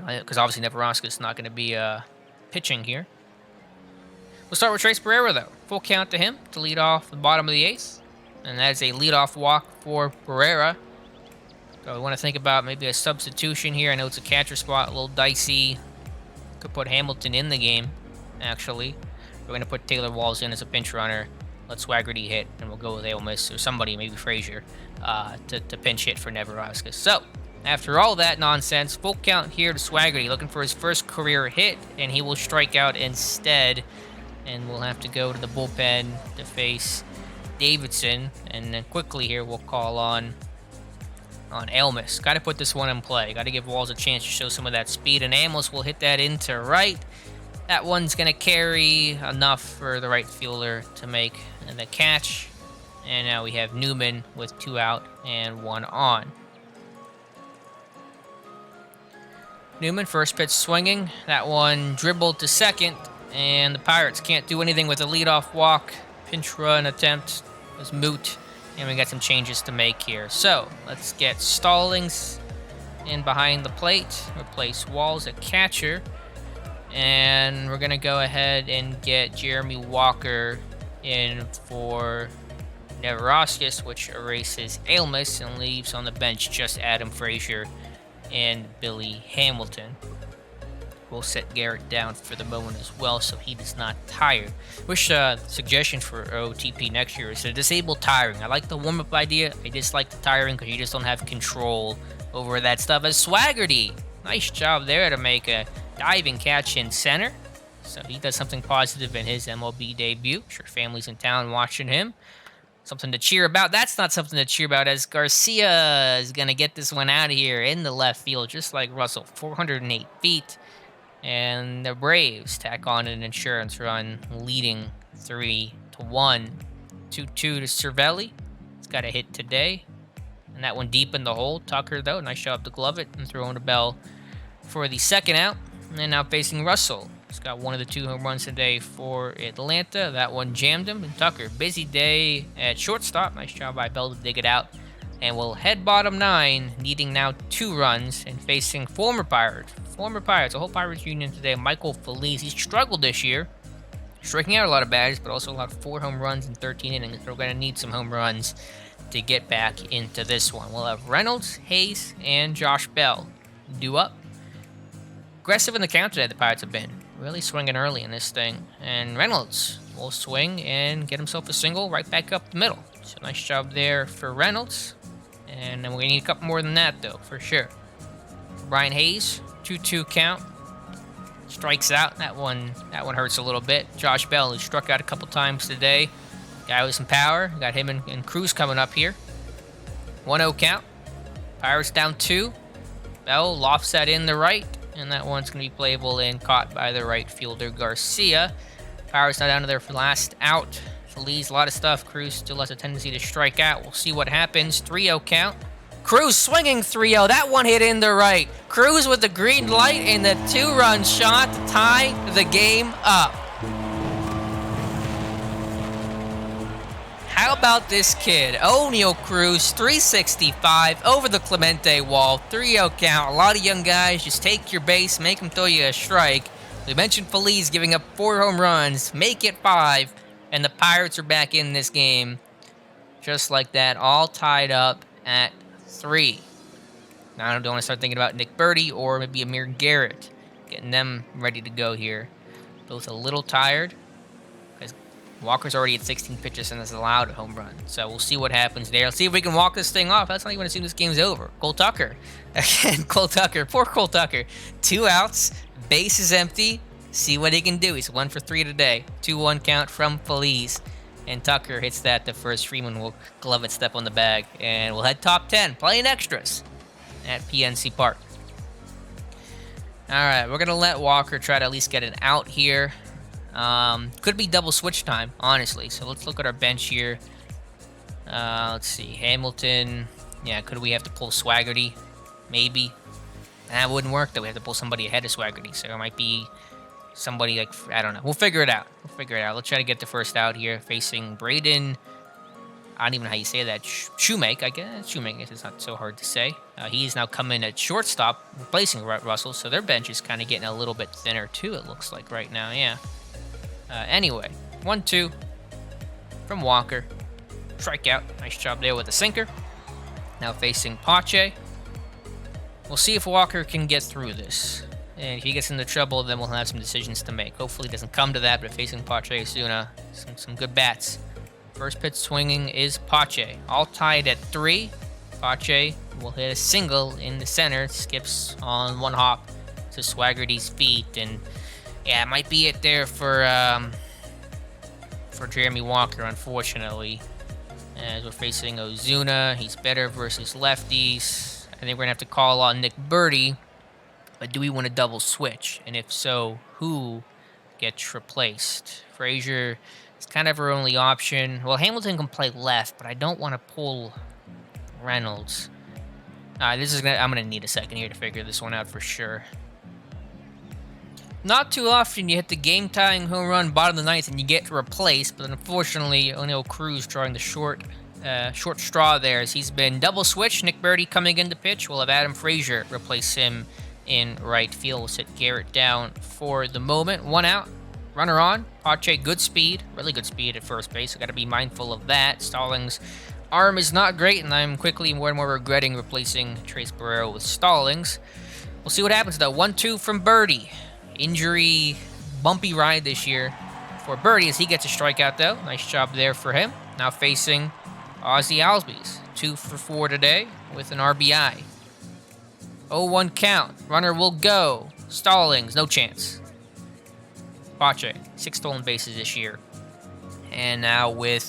because obviously Neverauskas is not going to be pitching here. We'll start with Trace Barrera, though. Full count to him to lead off the bottom of the 8th, and that is a leadoff walk for Barrera. So we want to think about maybe a substitution here. I know it's a catcher spot, a little dicey. Could put Hamilton in the game, actually. We're going to put Taylor Walls in as a pinch runner. Let Swagerty hit, and we'll go with Aylmis or somebody, maybe Fraser, to pinch hit for Neverauskas. So after all that nonsense, full count here to Swagerty, looking for his first career hit, and he will strike out instead. And we'll have to go to the bullpen to face Davidson. And then quickly here, we'll call on Aylmis. Got to put this one in play. Got to give Walls a chance to show some of that speed. And Aylmis will hit that into right. That one's going to carry enough for the right fielder to make the catch. And now we have Newman with 2 out and 1 on. Newman, first pitch swinging. That one dribbled to second, and the Pirates can't do anything with a leadoff walk. Pinch run attempt was moot, and we got some changes to make here. So let's get Stallings in behind the plate, replace Walls at catcher, and we're going to go ahead and get Jeremy Walker in for Neverauskas, which erases Aylmis and leaves on the bench just Adam Frazier and Billy Hamilton. We'll set Garrett down for the moment as well, so he is not tired. Wish suggestion for OOTP next year is to disable tiring. I like the warm-up idea. I dislike the tiring because you just don't have control over that stuff. As Swagerty, nice job there to make a diving catch in center. So he does something positive in his MLB debut. I'm sure family's in town watching him. Something to cheer about. That's not something to cheer about, as Garcia is going to get this one out of here in the left field, just like Russell, 408 feet. And the Braves tack on an insurance run, leading 3-1. 2-2 to Cervelli. He's got a hit today. And that one deep in the hole. Tucker, though, nice job to glove it and throwing a bell for the second out. And now facing Russell. He's got one of the 2 home runs today for Atlanta. That one jammed him. And Tucker, busy day at shortstop. Nice job by Bell to dig it out. And we'll head bottom 9, needing now 2 runs and facing former Pirates, a whole Pirates union today, Michael Feliz. He's struggled this year. striking out a lot of batters, but also a lot of 4 home runs in 13 innings. We're going to need some home runs to get back into this one. We'll have Reynolds, Hayes, and Josh Bell due up. Aggressive in the count today, the Pirates have been. Really swinging early in this thing. And Reynolds will swing and get himself a single right back up the middle. So nice job there for Reynolds. And then we're going to need a couple more than that, though, for sure. Brian Hayes, 2-2 count. Strikes out. That one hurts a little bit. Josh Bell, who struck out a couple times today. Guy with some power. Got him and Cruz coming up here. 1-0 count. Pirates down 2. Bell lofts that in the right. And that one's going to be playable and caught by the right fielder, Garcia. Pirates now down to their last out. Feliz, a lot of stuff. Cruz still has a tendency to strike out. We'll see what happens. 3-0 count. Cruz swinging 3-0. That one hit in the right. Cruz with the green light and the 2-run shot to tie the game up. How about this kid? O'Neal Cruz, 365 over the Clemente wall. 3-0 count. A lot of young guys. Just take your base, make them throw you a strike. We mentioned Feliz giving up 4 home runs. Make it 5. And the Pirates are back in this game. Just like that. All tied up at 3. Now I don't want to start thinking about Nick Birdie or maybe Amir Garrett. Getting them ready to go here. Both a little tired. Because Walker's already at 16 pitches and has allowed a home run. So we'll see what happens there. Let's see if we can walk this thing off. That's not even assume this game's over. Cole Tucker. Again, Cole Tucker. Poor Cole Tucker. 2 outs. Base is empty. See what he can do. He's 1 for 3 today. 2-1 count from Feliz. And Tucker hits that to first. Freeman will glove it, step on the bag. And we'll head top 10. Playing extras at PNC Park. Alright, we're going to let Walker try to at least get an out here. Could be double switch time, honestly. So let's look at our bench here. Let's see. Hamilton. Yeah, could we have to pull Swagerty? Maybe. That wouldn't work, though. We have to pull somebody ahead of Swagerty. So it might be somebody like, I don't know. We'll figure it out. Let's try to get the first out here. Facing Braden. I don't even know how you say that. Shoemake, I guess. Shoemake, it's not so hard to say. He's now come in at shortstop, replacing Russell. So their bench is kind of getting a little bit thinner, too, it looks like right now. Yeah. Anyway, 1-2 from Walker. Strikeout. Nice job there with the sinker. Now facing Pache. We'll see if Walker can get through this. And if he gets into trouble, then we'll have some decisions to make. Hopefully it doesn't come to that, but facing Pache soon, some good bats. First pitch swinging is Pache. All tied at 3. Pache will hit a single in the center. Skips on 1 hop to Swagerty's feet. And yeah, it might be it there for Jeremy Walker, unfortunately. As we're facing Ozuna. He's better versus lefties. I think we're going to have to call on Nick Birdie. But do we want to double switch? And if so, who gets replaced? Fraser is kind of our only option. Well, Hamilton can play left, but I don't want to pull Reynolds. I'm gonna need a second here to figure this one out for sure. Not too often you hit the game-tying home run bottom of the 9th and you get replaced, but unfortunately, O'Neal Cruz drawing the short straw there as he's been double switched. Nick Birdie coming in to pitch. We'll have Adam Fraser replace him in right field. We'll sit Garrett down for the moment. 1 out. Runner on. Pache, good speed. Really good speed at first base. So got to be mindful of that. Stallings' arm is not great, and I'm quickly more and more regretting replacing Trace Barrero with Stallings. We'll see what happens, though. 1-2 from Birdie. Injury, bumpy ride this year for Birdie as he gets a strikeout, though. Nice job there for him. Now facing Ozzie Albies. 2 for 4 today with an RBI. 0-1 count. Runner will go. Stallings, no chance. Pache, 6 stolen bases this year. And now with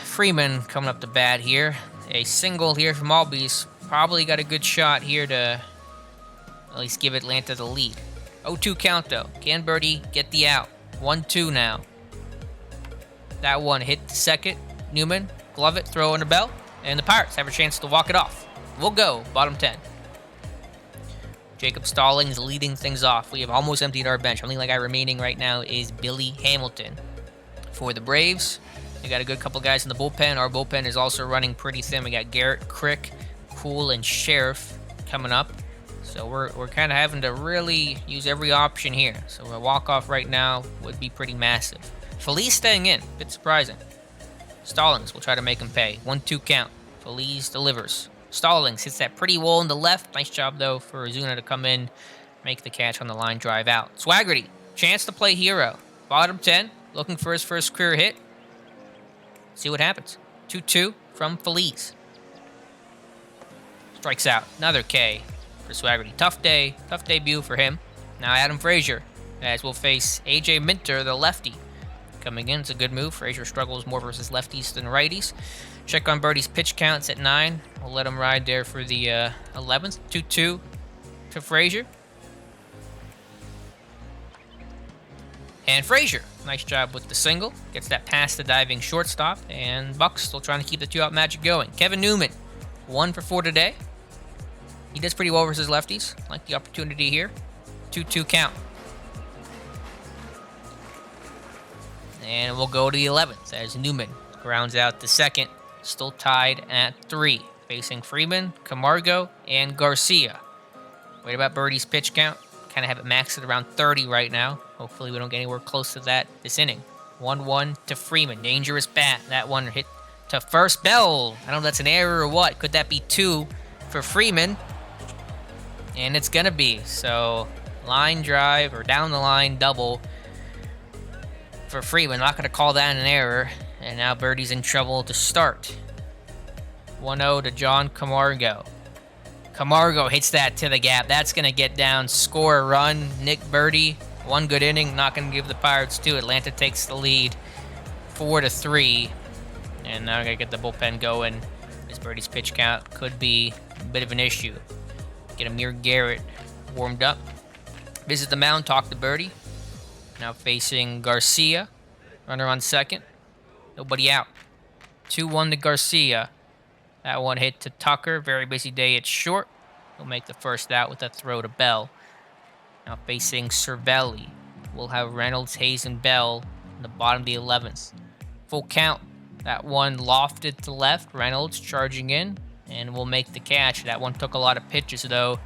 Freeman coming up to bat here. A single here from Albies. Probably got a good shot here to at least give Atlanta the lead. 0-2 count, though. Can Birdie get the out? 1-2 now. That one hit the second. Newman, glove it, throw under belt. And the Pirates have a chance to walk it off. We'll go, bottom 10. Jacob Stallings leading things off. We have almost emptied our bench. Only guy remaining right now is Billy Hamilton. For the Braves, we got a good couple guys in the bullpen. Our bullpen is also running pretty thin. We got Garrett, Crick, Poole, and Sheriff coming up. So we're kind of having to really use every option here. So a walk-off right now would be pretty massive. Feliz staying in. Bit surprising. Stallings will try to make him pay. 1-2 count. Feliz delivers. Stallings hits that pretty wall in the left. Nice job, though, for Ozuna to come in, make the catch on the line drive out. Swagerty, chance to play hero. Bottom 10, looking for his first career hit. See what happens. 2-2 from Feliz. Strikes out. Another K for Swagerty. Tough day. Tough debut for him. Now Adam Fraser, as we'll face A.J. Minter, the lefty. Coming in, it's a good move. Fraser struggles more versus lefties than righties. Check on Birdie's pitch counts at 9. We'll let him ride there for the 11th. 2-2 to Fraser. And Fraser, nice job with the single. Gets that past the diving shortstop. And Bucks still trying to keep the 2-out magic going. Kevin Newman, 1 for 4 today. He does pretty well versus lefties. Like the opportunity here. 2-2 count. And we'll go to the 11th as Newman grounds out the second. Still tied at 3. Facing Freeman, Camargo, and Garcia. Wait about Birdie's pitch count. Kind of have it maxed at around 30 right now. Hopefully we don't get anywhere close to that this inning. 1-1 to Freeman. Dangerous bat. That one hit to first. Bell. I don't know if that's an error or what. Could that be 2 for Freeman? And it's going to be. So line drive or down the line double for Freeman. Not going to call that an error. And now Birdie's in trouble to start. 1-0 to John Camargo. Camargo hits that to the gap. That's going to get down, score a run. Nick Birdie, 1 good inning. Not going to give the Pirates 2. Atlanta takes the lead 4-3. And now I got to get the bullpen going. As Birdie's pitch count could be a bit of an issue. Get Amir Garrett warmed up. Visit the mound, talk to Birdie. Now facing Garcia. Runner on second. Nobody out. 2-1 to Garcia. That one hit to Tucker. Very busy day at short. He'll make the first out with a throw to Bell. Now facing Cervelli. We'll have Reynolds, Hayes, and Bell in the bottom of the 11th. Full count. That one lofted to left. Reynolds charging in. And will make the catch. That one took a lot of pitches, though.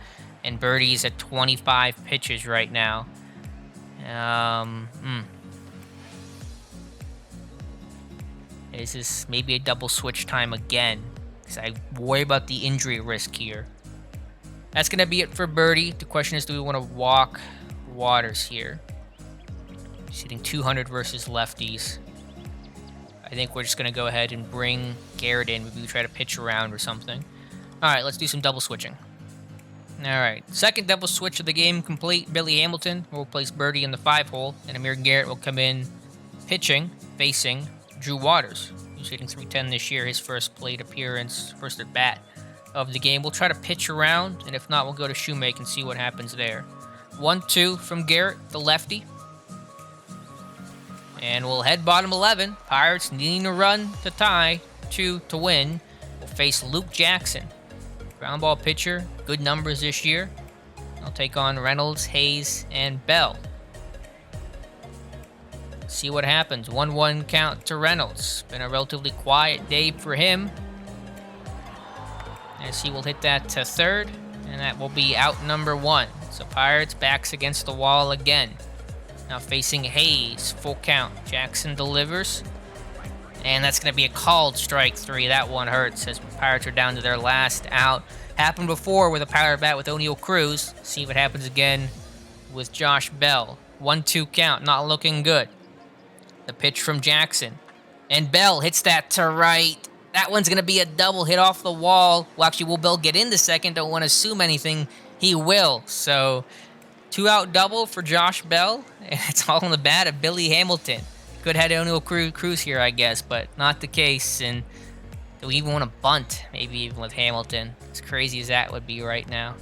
And Birdie's at 25 pitches right now. Is this maybe a double switch time again? Because I worry about the injury risk here. That's going to be it for Birdie. The question is, do we want to walk Waters here? He's hitting 200 versus lefties. I think we're just going to go ahead and bring Garrett in. Maybe we try to pitch around or something. All right, let's do some double switching. All right, second double switch of the game complete. Billy Hamilton will place Birdie in the 5-hole, and Amir Garrett will come in pitching, facing Drew Waters, who's hitting .310 this year, his first plate appearance, first at bat of the game. We'll try to pitch around, and if not, we'll go to Shoemake and see what happens there. 1-2 from Garrett, the lefty. And we'll head bottom 11. Pirates needing a run to tie, 2 to win. We'll face Luke Jackson, ground ball pitcher, good numbers this year. I'll take on Reynolds, Hayes, and Bell. See what happens. 1-1 count to Reynolds. Been a relatively quiet day for him. As he will hit that to third, and that will be out number 1. So Pirates backs against the wall again. Now facing Hayes, full count. Jackson delivers. And that's going to be a called strike 3. That one hurts as Pirates are down to their last out. Happened before with a power bat with O'Neal Cruz. See what happens again with Josh Bell. 1-2 count, not looking good. The pitch from Jackson. And Bell hits that to right. That one's going to be a double hit off the wall. Well, actually, will Bell get in the second? Don't want to assume anything. He will. So, 2-out double for Josh Bell. And it's all in the bat of Billy Hamilton. Could have had O'Neal Cruz here, I guess, but not the case. And do we even want to bunt? Maybe even with Hamilton. As crazy as that would be right now.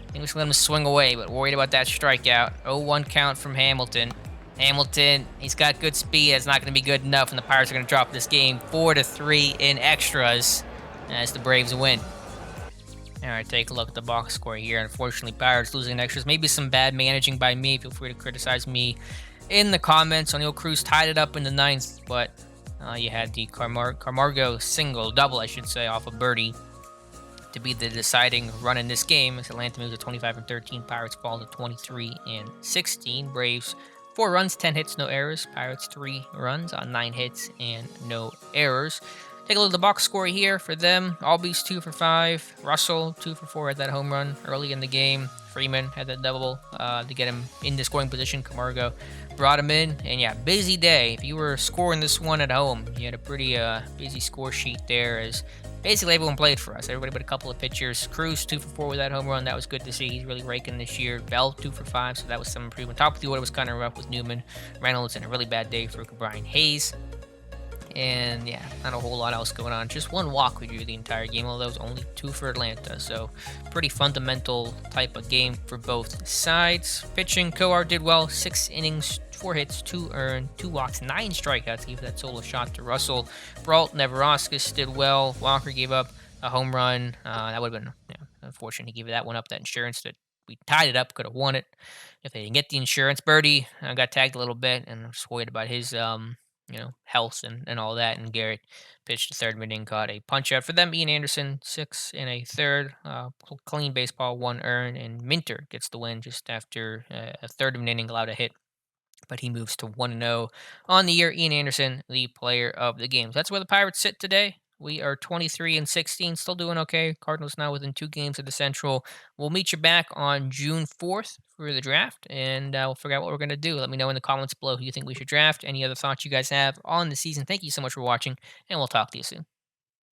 I think we should let him swing away, but worried about that strikeout. 0-1 count from Hamilton. Hamilton, he's got good speed. It's not going to be good enough, and the Pirates are going to drop this game 4-3 in extras as the Braves win. All right, take a look at the box score here. Unfortunately, Pirates losing in extras. Maybe some bad managing by me. Feel free to criticize me in the comments. O'Neal Cruz tied it up in the 9th, but you had the Camargo double, I should say, off of Birdie. to be the deciding run in this game as Atlanta moves to 25-13. Pirates fall to 23-16. Braves 4 runs, 10 hits, no errors. Pirates 3 runs on 9 hits and no errors. Take a look at the box score here for them. Albies 2 for 5. Russell 2 for 4 had that home run early in the game. Freeman had that double to get him in the scoring position. Camargo brought him in. And yeah, busy day. If you were scoring this one at home, you had a pretty busy score sheet there as basically everyone played for us. Everybody but a couple of pitchers. Cruz 2 for 4 with that home run. That was good to see. He's really raking this year. Bell 2 for 5, so that was some improvement. Top of the order was kind of rough with Newman, Reynolds, and a really bad day for Brian Hayes. And yeah, not a whole lot else going on. Just one walk we drew the entire game, although it was only 2 for Atlanta. So pretty fundamental type of game for both sides. Pitching, Coar did well. 6 innings, 4 hits, 2 earned, 2 walks, 9 strikeouts. Gave that solo shot to Russell. Brault, Neverauskas did well. Walker gave up a home run. That would have been unfortunate. He gave that one up, that insurance that we tied it up, could have won it if they didn't get the insurance. Birdie got tagged a little bit, and I'm just worried about his health and all that. And Garrett pitched the third inning, caught a punch out for them. Ian Anderson, 6 and a third, clean baseball, 1 earned, and Minter gets the win just after a third of an inning, allowed a hit. But he moves to 1-0 on the year. Ian Anderson, the player of the game. So that's where the Pirates sit today. We are 23-16, still doing okay. Cardinals now within 2 games of the Central. We'll meet you back on June 4th for the draft, and we'll figure out what we're going to do. Let me know in the comments below who you think we should draft. Any other thoughts you guys have on the season. Thank you so much for watching, and we'll talk to you soon.